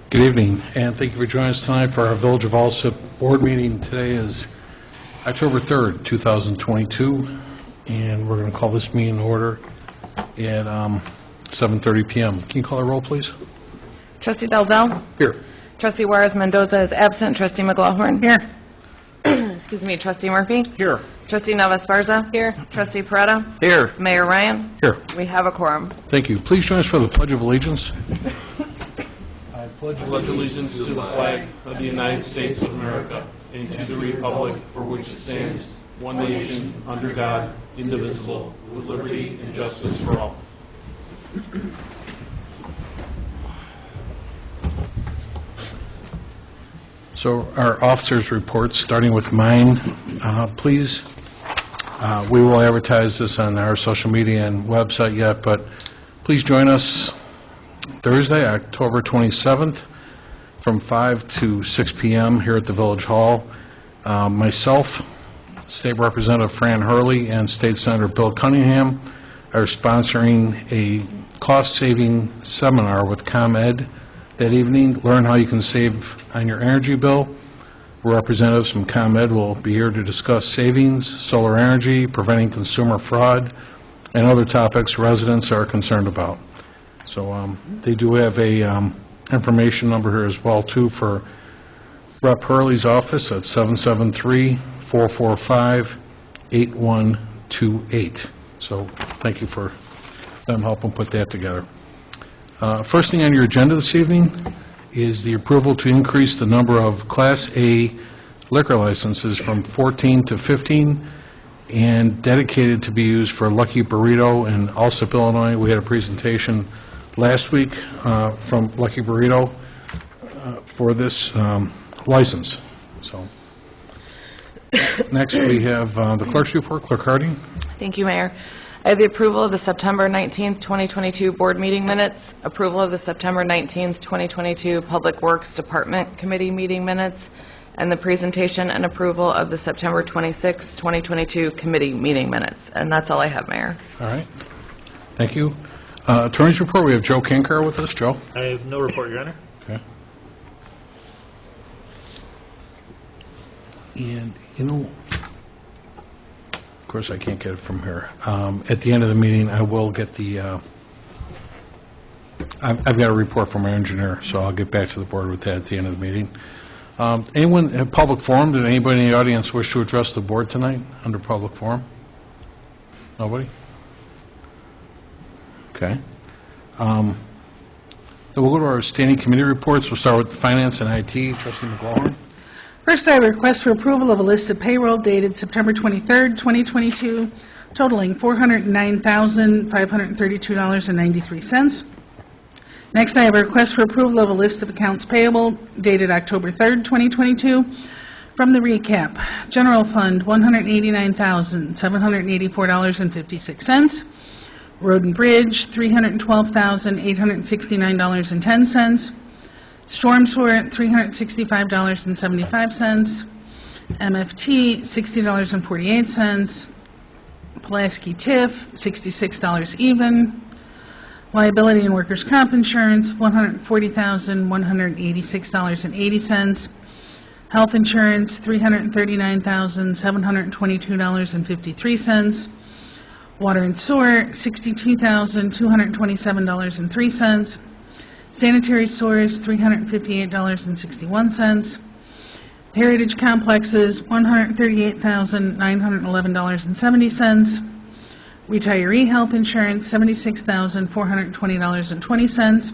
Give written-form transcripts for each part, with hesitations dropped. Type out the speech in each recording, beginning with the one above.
Good evening, and thank you for joining us tonight for our Village of Alsip board meeting. Today is October 3rd, 2022, and we're going to call this meeting in order at 7:30 p.m. Can you call a roll, please? Trustee Dalzell? Here. Trustee Juarez-Mendoza is absent. Trustee McLaughlin? Here. Excuse me. Trustee Murphy? Here. Trustee Nava-Esparza? Here. Trustee Peretta? Here. Mayor Ryan? Here. We have a quorum. Thank you. Please join us for the Pledge of Allegiance. I pledge allegiance to the flag of the United States of America and to the republic for which it stands, one nation, under God, indivisible, with liberty and justice for all. So our officers' reports, starting with mine, please. We will advertise this on our social media and website yet, but please join us Thursday, October 27th, from 5 to 6 p.m. here at the Village Hall. Myself, State Representative Fran Hurley, and State Senator Bill Cunningham are sponsoring a cost-saving seminar with ComEd that evening. Learn how you can save on your energy bill. Representatives from ComEd will be here to discuss savings, solar energy, preventing consumer fraud, and other topics residents are concerned about. So they do have a information number here as well, too, for Rep. Hurley's office at 773-445-8128. So thank you for them helping put that together. First thing on your agenda this evening is the approval to increase the number of Class A liquor licenses from 14 to 15 and dedicated to be used for Lucky Burrito in Alsip, Illinois. We had a presentation last week from Lucky Burrito for this license. So next we have the clerk's report. Clerk Harding. Thank you, Mayor. I have the approval of the September 19th, 2022 board meeting minutes, approval of the September 19th, 2022 Public Works Department Committee meeting minutes, and the presentation and approval of the September 26th, 2022 committee meeting minutes. And that's all I have, Mayor. All right. Thank you. Attorney's report. We have Joe Kinkar with us. Joe. I have no report, Your Honor. Okay. And, you know, of course I can't get it from here. At the end of the meeting, I will get the, I've got a report from our engineer, so I'll get back to the board with that at the end of the meeting. Anyone in public forum, did anybody in the audience wish to address the board tonight under public forum? Nobody? Okay. Then we'll go to our standing committee reports. We'll start with finance and IT. Trustee McLaughlin. First, I have a request for approval of a list of payroll dated September 23rd, 2022, totaling $409,532.93. Next, I have a request for approval of a list of accounts payable dated October 3rd, 2022. From the recap, General Fund, $189,784.56. Road and Bridge, $312,869.10. Storm Sewer, $365.75. MFT, $60.48. Pulaski TIF, $66 even. Liability and Workers' Comp Insurance, $140,186.80. Health Insurance, $339,722.53. Water and Sewer, $62,227.03. Sanitary Sewers, $358.61. Heritage Complexes, $138,911.70. Retiree Health Insurance, $76,420.20,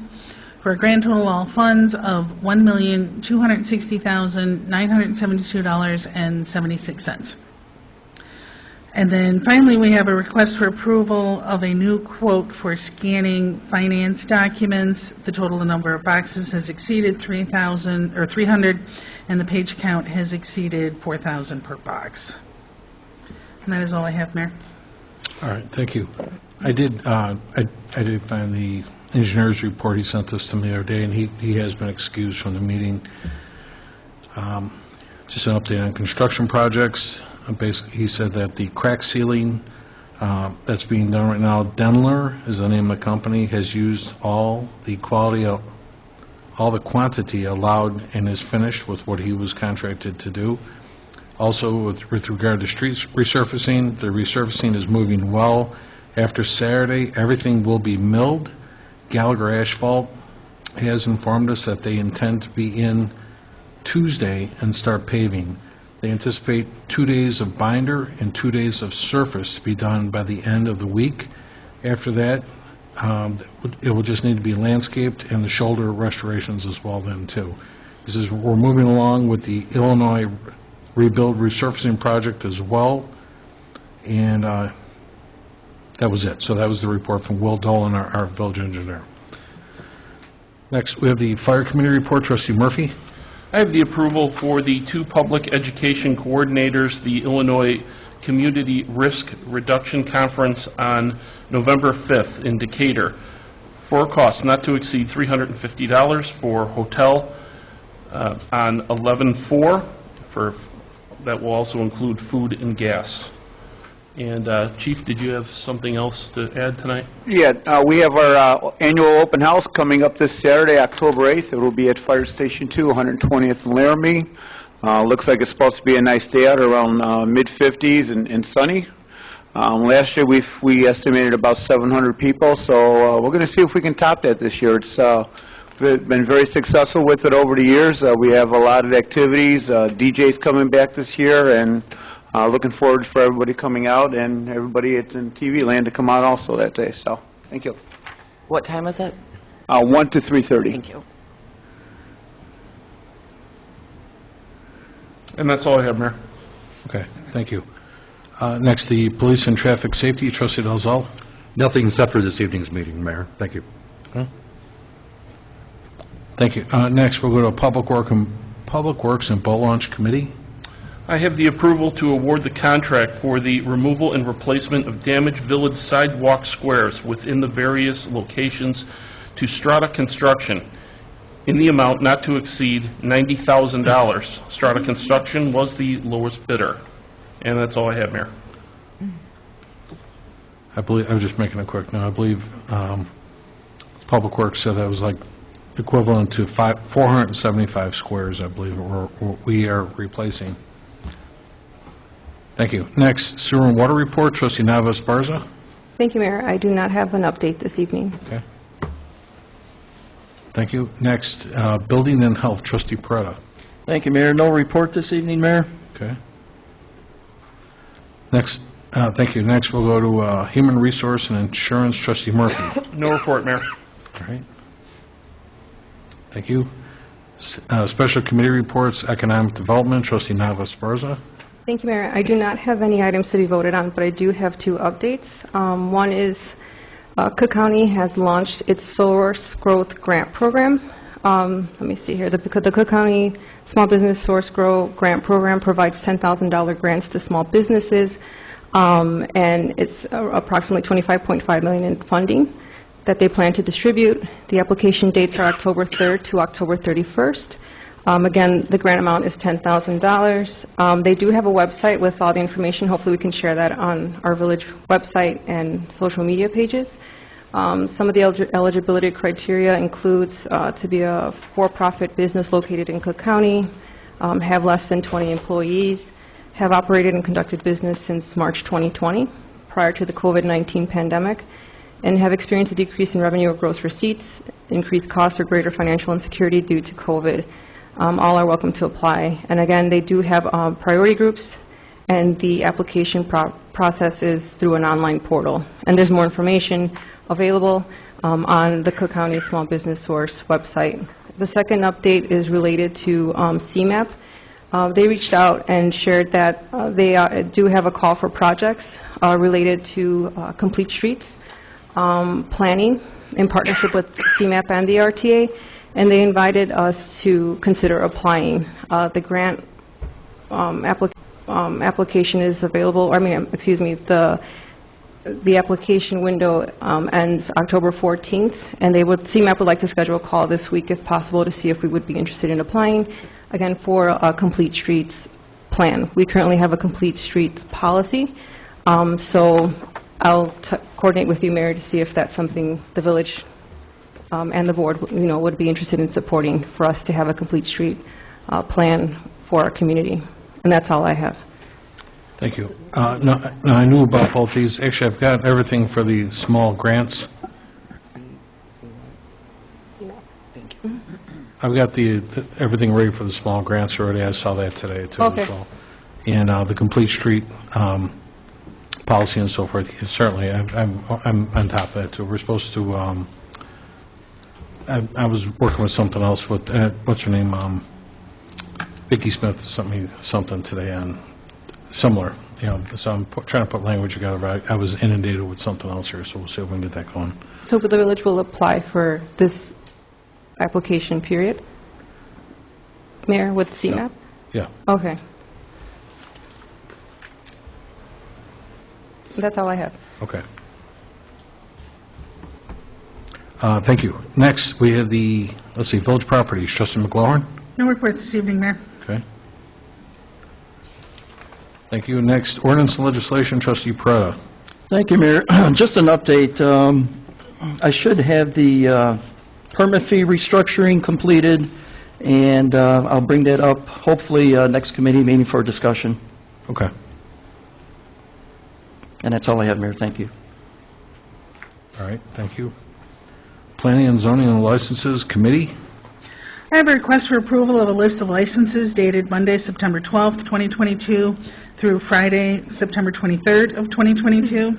for a grand total all funds of $1,260,972.76. And then finally, we have a request for approval of a new quote for scanning finance documents. The total number of boxes has exceeded 300, and the page count has exceeded 4,000 per box. And that is all I have, Mayor. All right, thank you. I did find the engineer's report. He sent this to me the other day, and he has been excused from the meeting. Just an update on construction projects. Basically, he said that the crack sealing that's being done right now, Denler is the name of the company, has used all the quality of all the quantity allowed and is finished with what he was contracted to do. Also, with regard to street resurfacing, the resurfacing is moving well. After Saturday, everything will be milled. Gallagher Asphalt has informed us that they intend to be in Tuesday and start paving. They anticipate 2 days of binder and 2 days of surface to be done by the end of the week. After that, it will just need to be landscaped and the shoulder restorations as well then too. This is, we're moving along with the Illinois Rebuild Resurfacing Project as well, and that was it. So that was the report from Will Dolan, our village engineer. Next, we have the Fire Committee report. Trustee Murphy. I have the approval for the 2 public education coordinators, the Illinois Community Risk Reduction Conference on November 5th in Decatur, for a cost not to exceed $350 for hotel on 11/4. That will also include food and gas. And Chief, did you have something else to add tonight? Yeah, we have our annual open house coming up this Saturday, October 8th. It will be at Fire Station 2, 120th and Laramie. Looks like it's supposed to be a nice day out, around mid-50s and sunny. Last year we estimated about 700 people, so we're going to see if we can top that this year. It's been very successful with it over the years. We have a lot of activities, DJs coming back this year, and looking forward for everybody coming out and everybody that's in TV land to come out also that day. So, thank you. What time is it? 1 to 3:30. Thank you. And that's all I have, Mayor. Okay, thank you. Next, the Police and Traffic Safety. Trustee Dalzell. Nothing except for this evening's meeting, Mayor. Thank you. Thank you. Next, we'll go to Public Works and Boat Launch Committee. I have the approval to award the contract for the removal and replacement of damaged village sidewalk squares within the various locations to Strata Construction in the amount not to exceed $90,000. Strata Construction was the lowest bidder. And that's all I have, Mayor. I was just making a quick note. I believe Public Works said that was like equivalent to 475 squares, I believe, we are replacing. Thank you. Next, Sewer and Water Report. Trustee Navas Barza. Thank you, Mayor. I do not have an update this evening. Okay. Thank you. Next, Building and Health. Trustee Peretta. Thank you, Mayor. No report this evening, Mayor. Okay. Next, thank you. Next, we'll go to Human Resource and Insurance. Trustee Murphy. No report, Mayor. All right. Thank you. Special Committee Reports. Economic Development. Trustee Navas Barza. Thank you, Mayor. I do not have any items to be voted on, but I do have 2 updates. One is Cook County has launched its Source Growth Grant Program. Let me see here. The Cook County Small Business Source Growth Grant Program provides $10,000 grants to small businesses, and it's approximately $25.5 million in funding that they plan to distribute. The application dates are October 3rd to October 31st. Again, the grant amount is $10,000. They do have a website with all the information. Hopefully we can share that on our village website and social media pages. Some of the eligibility criteria includes to be a for-profit business located in Cook County, have less than 20 employees, have operated and conducted business since March 2020, prior to the COVID-19 pandemic, and have experienced a decrease in revenue or gross receipts, increased costs, or greater financial insecurity due to COVID. All are welcome to apply. And again, they do have priority groups, and the application process is through an online portal. And there's more information available on the Cook County Small Business Source website. The second update is related to CMAP. They reached out and shared that they do have a call for projects related to complete streets planning in partnership with CMAP and the RTA. And they invited us to consider applying. The grant application is available, the application window ends October 14th, and CMAP would like to schedule a call this week if possible to see if we would be interested in applying, again, for a complete streets plan. We currently have a complete streets policy, so I'll coordinate with you, Mayor, to see if that's something the village and the board, would be interested in supporting for us to have a complete street plan for our community. And that's all I have. Thank you. No, I knew about both these. Actually, I've got everything for the small grants. I've got everything ready for the small grants already. I saw that today, too, Okay. as well. And the complete street policy and so forth, certainly, I'm on top of that, too. We're supposed to, I was working with something else with, what's her name, Vicki Smith, something today on similar, so I'm trying to put language together, but I was inundated with something else here, so we'll see if we can get that going. So the village will apply for this application period? Mayor, with CMAP? Yeah. Okay. That's all I have. Okay. Thank you. Next, we have village properties. Trustee McLaurin? No report this evening, Mayor. Okay. Thank you. Next, ordinance and legislation. Trustee Peretta. Thank you, Mayor. Just an update. I should have the permit fee restructuring completed, and I'll bring that up hopefully next committee meeting for discussion. Okay. And that's all I have, Mayor. Thank you. All right. Thank you. Planning and Zoning and Licenses Committee. I have a request for approval of a list of licenses dated Monday, September 12th, 2022 through Friday, September 23rd of 2022.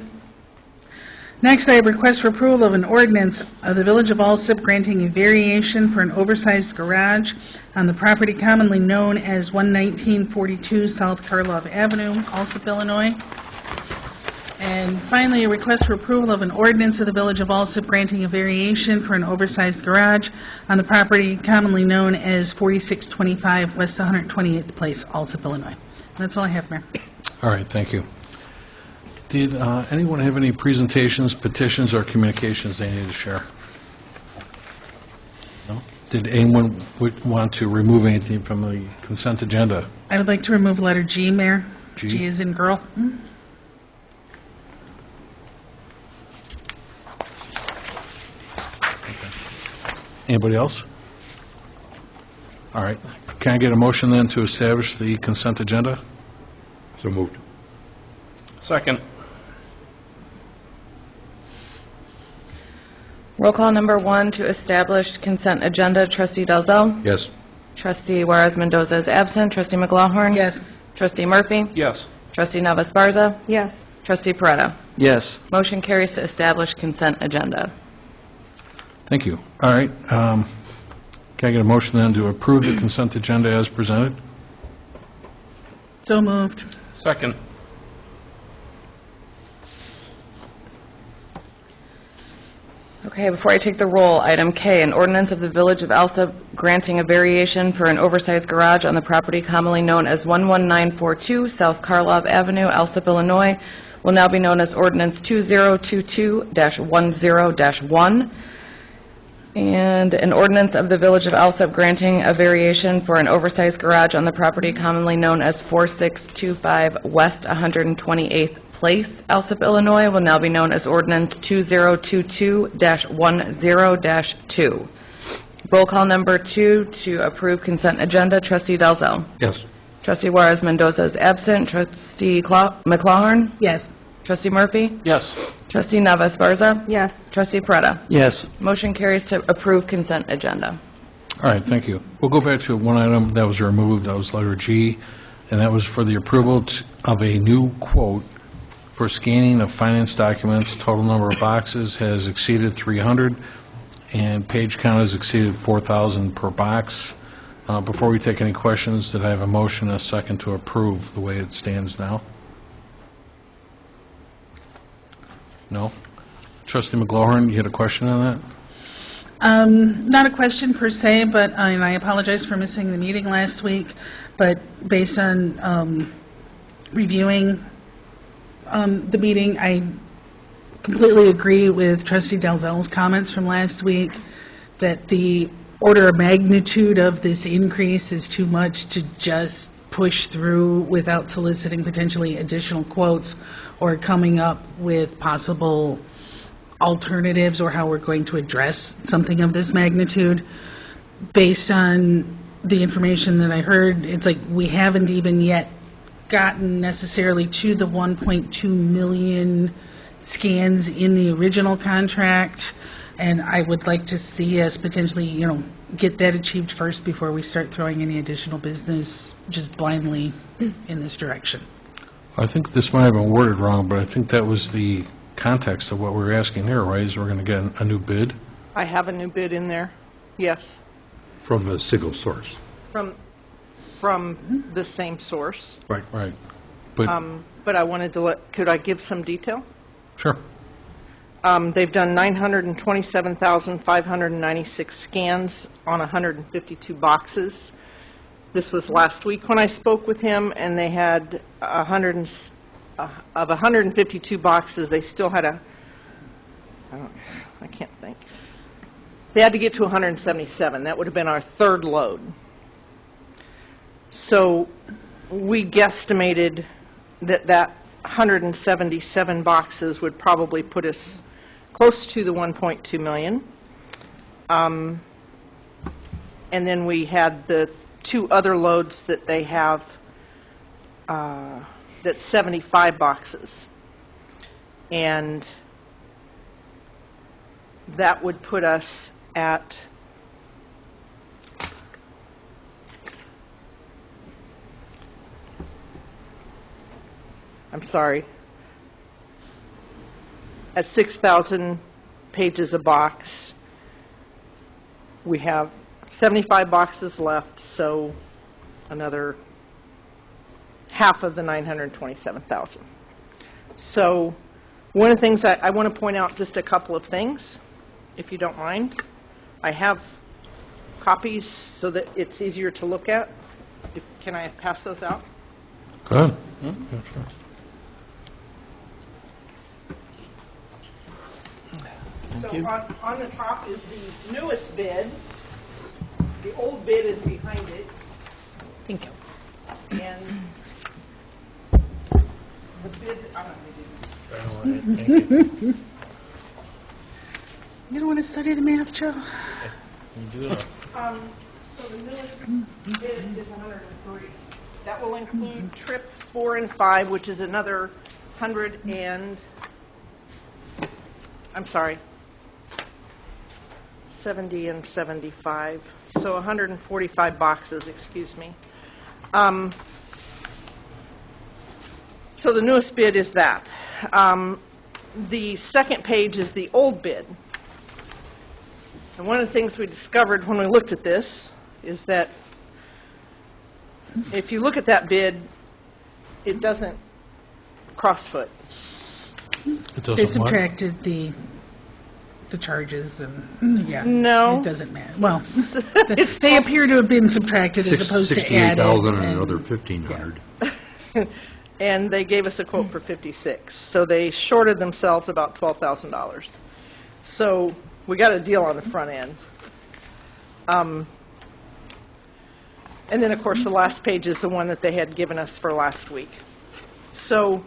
Next, I have a request for approval of an ordinance of the Village of Alsip granting a variation for an oversized garage on the property commonly known as 11942 South Karlov Avenue, Alsip, Illinois. And finally, a request for approval of an ordinance of the Village of Alsip granting a variation for an oversized garage on the property commonly known as 4625 West 128th Place, Alsip, Illinois. And that's all I have, Mayor. All right. Thank you. Did anyone have any presentations, petitions, or communications they need to share? No? Did anyone want to remove anything from the consent agenda? I would like to remove letter G, Mayor. G? G is in girl. Anybody else? All right. Can I get a motion then to establish the consent agenda? So moved. Second. Roll call number 1 to establish consent agenda. Trustee Dalzell? Yes. Trustee Juarez Mendoza is absent. Trustee McLaughlin? Yes. Trustee Murphy? Yes. Trustee Navas Barza? Yes. Trustee Peretta? Yes. Motion carries to establish consent agenda. Thank you. All right. Can I get a motion then to approve the consent agenda as presented? So moved. Second. Okay, before I take the roll, item K, an ordinance of the Village of Alsip granting a variation for an oversized garage on the property commonly known as 11942 South Karlov Avenue, Alsip, Illinois, will now be known as Ordinance 2022-10-1. And an ordinance of the Village of Alsip granting a variation for an oversized garage on the property commonly known as 4625 West 128th Place, Alsip, Illinois, will now be known as Ordinance 2022-10-2. Roll call number 2 to approve consent agenda. Trustee Dalzell. Yes. Trustee Juarez Mendoza is absent. Trustee McLaughern. Yes. Trustee Murphy. Yes. Trustee Navas Barza. Yes. Trustee Peretta. Yes. Motion carries to approve consent agenda. All right. Thank you. We'll go back to one item that was removed. That was letter G, and that was for the approval of a new quote for scanning of finance documents. Total number of boxes has exceeded 300, and page count has exceeded 4,000 per box. Before we take any questions, did I have a motion and a second to approve the way it stands now? No? Trustee McLaughrin, you had a question on that? Not a question per se, but and I apologize for missing the meeting last week, but based on reviewing the meeting, I completely agree with Trustee Dalzell's comments from last week that the order of magnitude of this increase is too much to just push through without soliciting potentially additional quotes or coming up with possible alternatives or how we're going to address something of this magnitude. Based on the information that I heard, it's like we haven't even yet gotten necessarily to the 1.2 million scans in the original contract, and I would like to see us potentially, get that achieved first before we start throwing any additional business just blindly in this direction. I think this might have been worded wrong, but I think that was the context of what we were asking here, right? Is we're going to get a new bid? I have a new bid in there, yes, From a single source. from the same source. Right. Right. But, But I wanted to could I give some detail? sure. They've done 927,596 scans on 152 boxes. This was last week when I spoke with him, and they had of 152 boxes, they still had I can't think. They had to get to 177. That would have been our third load. So we guesstimated that 177 boxes would probably put us close to the 1.2 million. And then we had the two other loads that they have, that's 75 boxes. And that would put us at at 6,000 pages a box. We have 75 boxes left, so another half of the 927,000. So one of the things I want to point out, just a couple of things, if you don't mind. I have copies so that it's easier to look at. Can I pass those out? Go ahead. Yeah, sure. So on the top is the newest bid. The old bid is behind it. Thank you. And the bid, I'm not going to do this. You don't want to study the math, Joe? So the newest bid is 103. That will include trip 4 and 5, which is another 70 and 75. So 145 boxes, excuse me. So the newest bid is that. The second page is the old bid. And one of the things we discovered when we looked at this is that if you look at that bid, it doesn't cross-foot. It They doesn't what? subtracted the charges and, yeah. No. It doesn't matter. Well, they appear to have been subtracted as opposed to added. 68,000 and another 1,500. And they gave us a quote for 56. So they shorted themselves about $12,000. So we got a deal on the front end. And then, of course, the last page is the one that they had given us for last week. So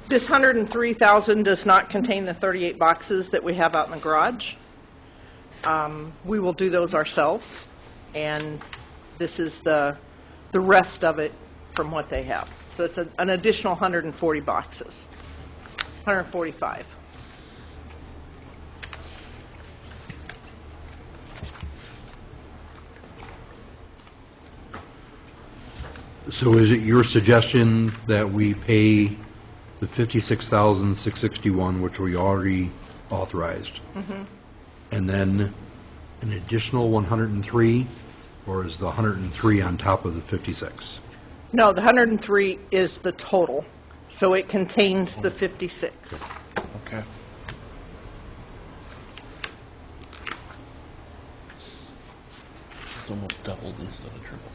this 103,000 does not contain the 38 boxes that we have out in the garage. We will do those ourselves, and this is the rest of it from what they have. So it's an additional 140 boxes, 145. So is it your suggestion that we pay the $56,661, which we already authorized, and then an additional 103, or is the 103 on top of the 56? No, the 103 is the total, so it contains the 56. Okay. It's almost doubled instead of tripled.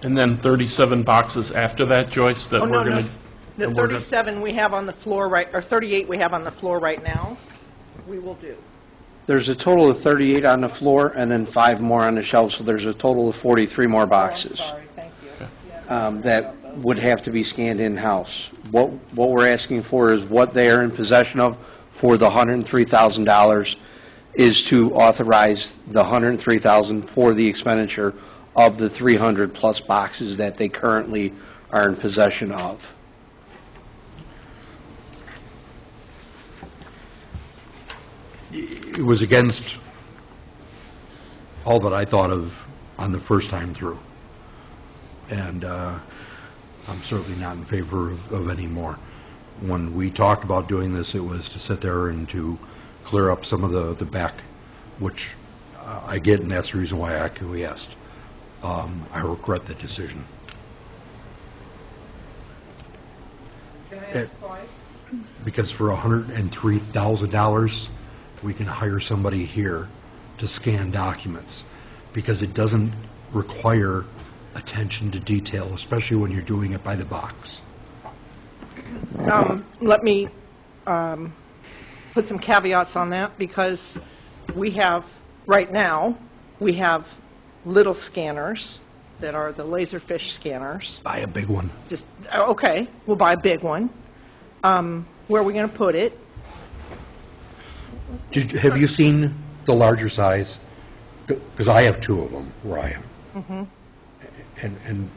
And then 37 boxes after that, Joyce, that Oh, no, we're no. going to... The 37 we have on the floor or 38 we have on the floor right now, we will do. There's a total of 38 on the floor and then 5 more on the shelves, so there's a total of 43 more boxes Oh, I'm sorry, thank you. that would have to be scanned in-house. What we're asking for is what they are in possession of for the $103,000 is to authorize the $103,000 for the expenditure of the 300-plus boxes that they currently are in possession of. It was against all that I thought of on the first time through. And I'm certainly not in favor of any more. When we talked about doing this, it was to sit there and to clear up some of the back, which I get, and that's the reason why I acquiesced. I regret the decision. Can I ask why? Because for $103,000, we can hire somebody here to scan documents, because it doesn't require attention to detail, especially when you're doing it by the box. Let me put some caveats on that, because we have, right now, we have little scanners that are the Laserfish scanners. Buy a big one. Just, okay, we'll buy a big one. Where are we going to put it? Have you seen the larger size? Because I have 2 of them where I am. Mm-hmm. And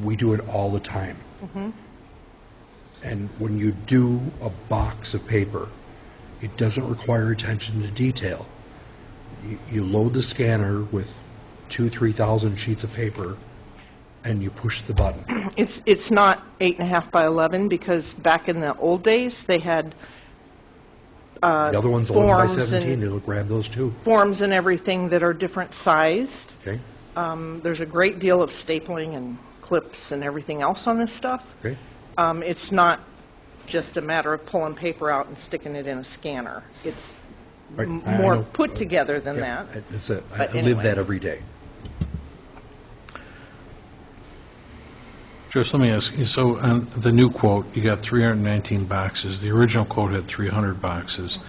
we do it all the time. Mm-hmm. And when you do a box of paper, it doesn't require attention to detail. You load the scanner with 2,000-3,000 sheets of paper, and you push the button. It's not 8.5 by 11, because back in the old days, they had The other one's 11 by forms 17, and it'll grab those too. forms and everything that are different sized. Okay? There's a great deal of stapling and clips and everything else on this stuff. Okay? It's not just a matter of pulling paper out and sticking it in a scanner. It's Right, I more know. put together than Yeah, that. That's it. I But live anyway. that every day. Joyce, let me ask you, so on the new quote, you got 319 boxes. The original quote had 300 boxes.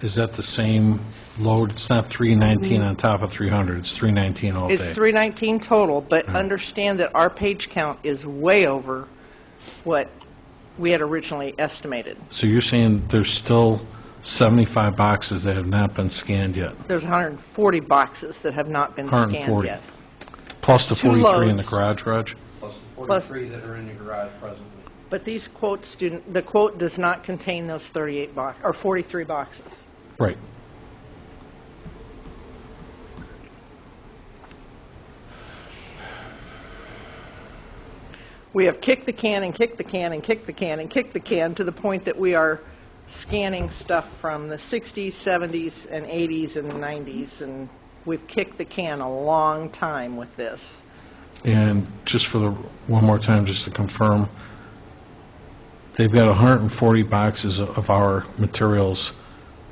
Is that the same load? It's not 319 on top of 300, it's 319 all day? It's 319 total, but understand that our page count is way over what we had originally estimated. So you're saying there's still 75 boxes that have not been scanned yet, There's 140 boxes that have not been scanned 140. yet. plus the 2 43 in the loads. garage, Raj? Plus the Plus- 43 that are in the garage presently. But these quotes the quote does not contain those 43 boxes. Right. We have kicked the can and kicked the can and kicked the can and kicked the can to the point that we are scanning stuff from the 60s, 70s, and 80s and 90s, and we've kicked the can a long time with this. And just for one more time, just to confirm, they've got 140 boxes of our materials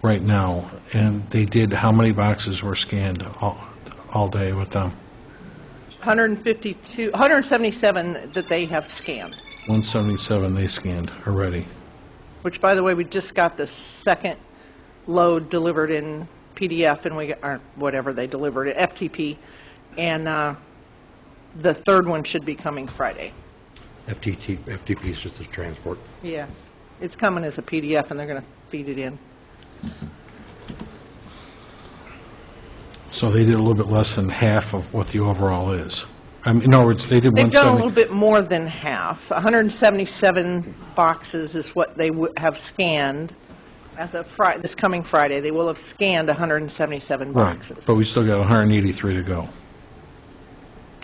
right now, and they did, how many boxes were scanned all day with them? 177 that they have scanned, 177 they scanned already. which, by the way, we just got the second load delivered in PDF, and or whatever they delivered, FTP, and the third one should be coming Friday. FTP is just the transport. Yeah, it's coming as a PDF, and they're going to feed it in. So they did a little bit less than half of what the overall is. I mean, in other words, they did They've done a 170. little bit more than half. 177 boxes is what they have scanned as of this coming Friday. They will have scanned 177 Right, boxes. but we still got 183 to go.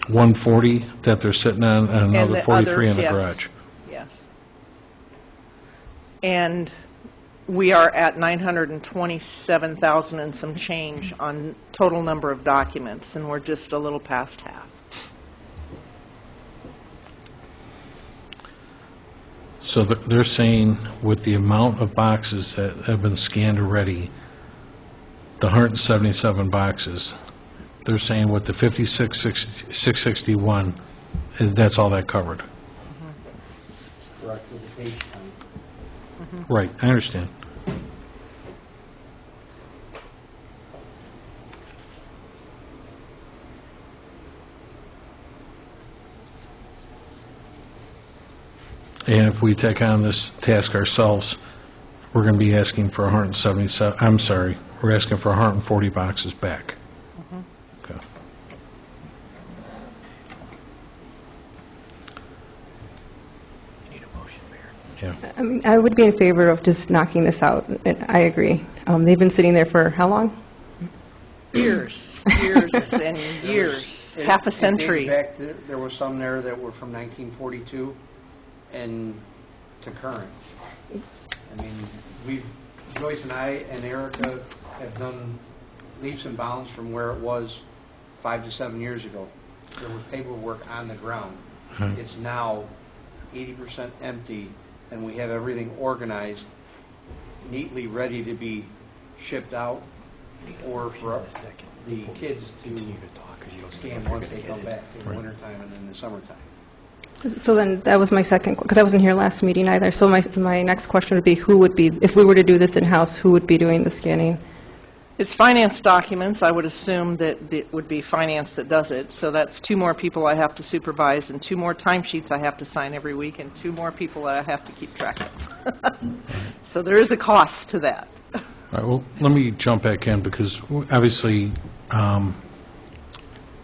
140 that they're sitting on, and And another the 43 in others, the yes. garage. Yes. And we are at 927,000 and some change on total number of documents, and we're just a little past half. So they're saying with the amount of boxes that have been scanned already, the 177 boxes, they're saying with the 56,661, that's all that covered. Correct with the page count. Right, I understand. And if we take on this task ourselves, we're going to be asking for 177, I'm sorry, we're asking for 140 boxes back. Okay. Yeah. I mean, I would be in favor of just knocking this out. I agree. They've been sitting there for how long? Years, years and years, half a century. Back there were some there that were from 1942 and to current. I mean, Joyce and I and Erica have done leaps and bounds from where it was 5 to 7 years ago. There was paperwork on the ground. It's now 80% empty, and we have everything organized, neatly ready to be shipped out, or for the kids to scan once they come back in the wintertime and in the summertime. So then, that was my second, because I wasn't here last meeting either. So my next question would be, who would be, if we were to do this in-house, who would be doing the scanning? It's finance documents. I would assume that it would be finance that does it. So that's 2 more people I have to supervise and 2 more timesheets I have to sign every week and 2 more people I have to keep track of. So there is a cost to that. All right, well, let me jump back in because obviously, I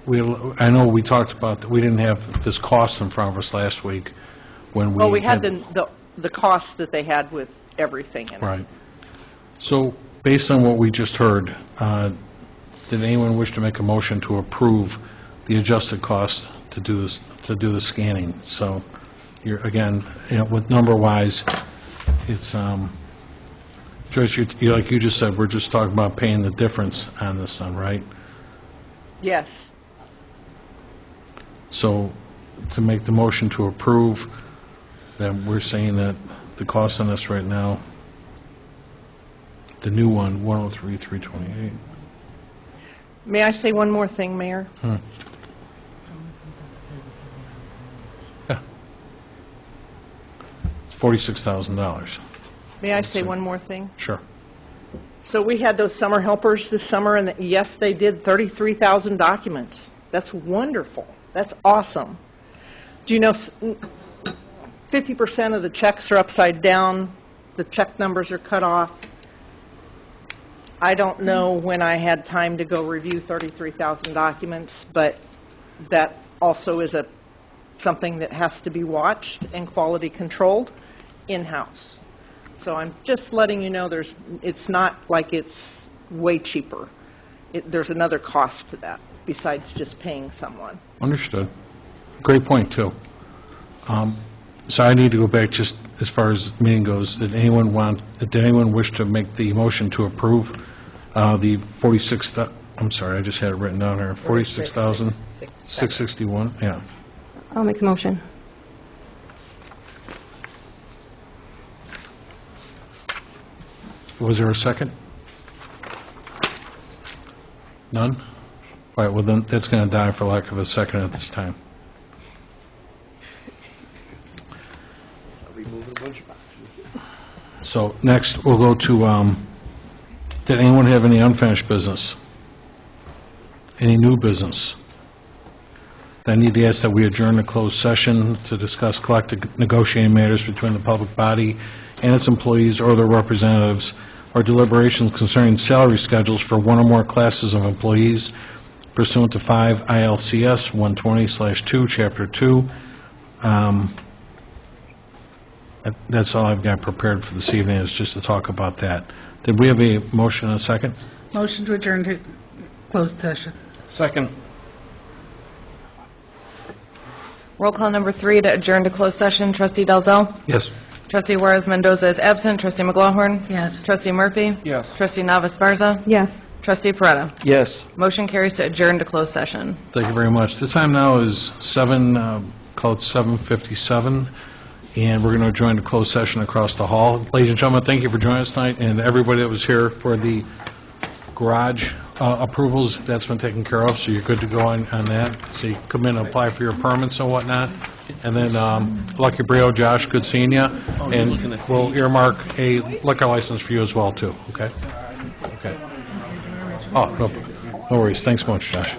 know we talked about that we didn't have this cost in front of us last week when we... Well, we had the costs that they had with everything in it. Right. So, based on what we just heard, did anyone wish to make a motion to approve the adjusted cost to do this, to do the scanning? So, you're, again, with number-wise, it's, Joyce, you like you just said, we're just talking about paying the difference on this one, right? Yes. So, to make the motion to approve, then we're saying that the cost on this right now, the new one, 103,328. May I say one more thing, Mayor? Yeah. It's $46,000. May I say one more thing? Sure. So we had those summer helpers this summer, and yes, they did 33,000 documents. That's wonderful. That's awesome. Do you know 50% of the checks are upside down, the check numbers are cut off? I don't know when I had time to go review 33,000 documents, but that also is something that has to be watched and quality controlled in-house. So I'm just letting you know it's not like it's way cheaper. There's another cost to that besides just paying someone. Understood. Great point, too. So I need to go back just as far as the meeting goes. Did anyone wish to make the motion to approve the 46, I'm sorry, I just had it written down here, 46,661? Yeah. I'll make the motion. Was there a second? None? All right, well then, that's going to die for lack of a second at this time. So next, we'll go to, did anyone have any unfinished business? Any new business? I need to ask that we adjourn the closed session to discuss collective negotiating matters between the public body and its employees or their representatives, or deliberations concerning salary schedules for one or more classes of employees pursuant to 5 ILCS 120/2, Chapter 2. That's all I've got prepared for this evening, is just to talk about that. Did we have a motion and a second? Motion to adjourn to closed session. Second. Roll call number 3 to adjourn to closed session. Trustee Dalzell? Yes. Trustee Juarez Mendoza is absent. Trustee McLaughlin? Yes. Trustee Murphy? Yes. Trustee Navas-Barza? Yes. Trustee Peretta? Yes. Motion carries to adjourn to closed session. Thank you very much. The time now is 7:57, and we're going to adjourn to closed session across the hall. Ladies and gentlemen, thank you for joining us tonight, and everybody that was here for the garage approvals, that's been taken care of, so you're good to go on that. So you come in and apply for your permits and whatnot. And then Lucky Brio, Josh, good seeing you. And we'll earmark a liquor license for you as well, too, okay? Okay. Oh, no worries. Thanks much, Josh.